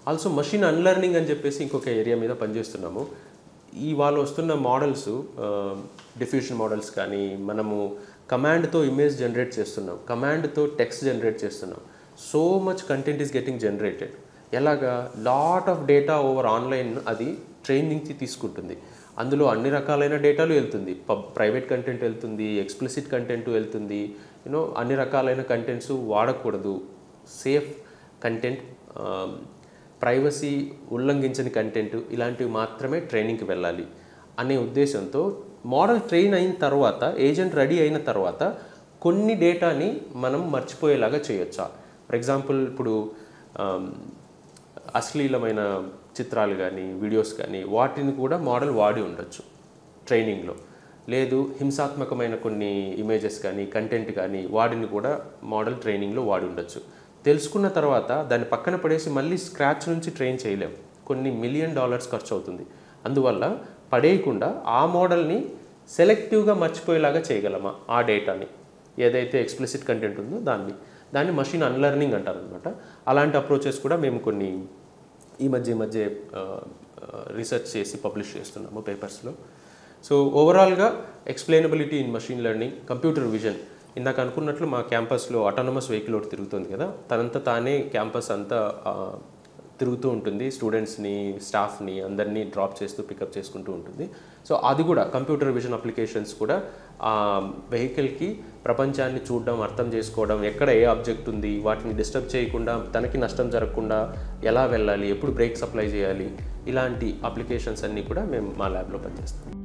Also machine unlearning అని చెప్పేసి ఇంకొక ఏరియా మీద పనిచేస్తున్నాము. ఇవాళ వస్తున్న మోడల్స్ డిఫ్యూషన్ మోడల్స్ కానీ మనము కమాండ్తో ఇమేజ్ జనరేట్ చేస్తున్నాం, కమాండ్తో టెక్స్ట్ జనరేట్ చేస్తున్నాం. So much content is getting generated. ఎలాగా lot of data over online అది ట్రైనింగ్కి తీసుకుంటుంది. అందులో అన్ని రకాలైన డేటాలు వెళ్తుంది, ప్రైవేట్ కంటెంట్ వెళ్తుంది, ఎక్స్ప్లిసిట్ కంటెంట్ వెళ్తుంది, అన్ని రకాలైన కంటెంట్స్ వాడకూడదు, సేఫ్ కంటెంట్, ప్రైవసీ ఉల్లంఘించని కంటెంట్ ఇలాంటివి మాత్రమే ట్రైనింగ్కి వెళ్ళాలి అనే ఉద్దేశంతో మోడల్ ట్రైన్ అయిన తర్వాత, ఏజెంట్ రెడీ అయిన తర్వాత కొన్ని డేటాని మనం మర్చిపోయేలాగా చేయొచ్చా. ఫర్ ఎగ్జాంపుల్ ఇప్పుడు అశ్లీలమైన చిత్రాలు కానీ వీడియోస్ కానీ వాటిని కూడా మోడల్ వాడి ఉండొచ్చు ట్రైనింగ్లో. లేదు హింసాత్మకమైన కొన్ని ఇమేజెస్ కానీ కంటెంట్ కానీ వాటిని కూడా మోడల్ ట్రైనింగ్లో వాడి ఉండొచ్చు. తెలుసుకున్న తర్వాత దాన్ని పక్కన పడేసి మళ్ళీ స్క్రాచ్ నుంచి ట్రైన్ చేయలేం, కొన్ని $1 మిలియన్ ఖర్చు అవుతుంది. అందువల్ల పడేయకుండా ఆ మోడల్ని సెలెక్టివ్గా మర్చిపోయేలాగా చేయగలమా ఆ డేటాని, ఏదైతే ఎక్స్ప్లిసిట్ కంటెంట్ ఉందో దాన్ని మషిన్ అన్లెర్నింగ్ అంటారు అనమాట. అలాంటి అప్రోచెస్ కూడా మేము కొన్ని ఈ మధ్య రీసెర్చ్ చేసి పబ్లిష్ చేస్తున్నాము పేపర్స్లో. సో ఓవరాల్గా explainability in machine learning, computer vision. ఇందాక అనుకున్నట్లు మా క్యాంపస్లో ఆటోనమస్ వెహికల్ ఒకటి తిరుగుతుంది కదా, తనంతా తానే క్యాంపస్ అంతా తిరుగుతూ ఉంటుంది, స్టూడెంట్స్ని స్టాఫ్ని అందరినీ డ్రాప్ చేస్తూ పికప్ చేసుకుంటూ ఉంటుంది. సో అది కూడా కంప్యూటర్ విజన్ అప్లికేషన్స్ కూడా వెహికల్కి ప్రపంచాన్ని చూడడం, అర్థం చేసుకోవడం, ఎక్కడ ఏ ఆబ్జెక్ట్ ఉంది, వాటిని డిస్టర్బ్ చేయకుండా తనకి నష్టం జరగకుండా ఎలా వెళ్ళాలి, ఎప్పుడు బ్రేక్స్ అప్లై చేయాలి, ఇలాంటి అప్లికేషన్స్ అన్నీ కూడా మేము మా ల్యాబ్లో పనిచేస్తాం.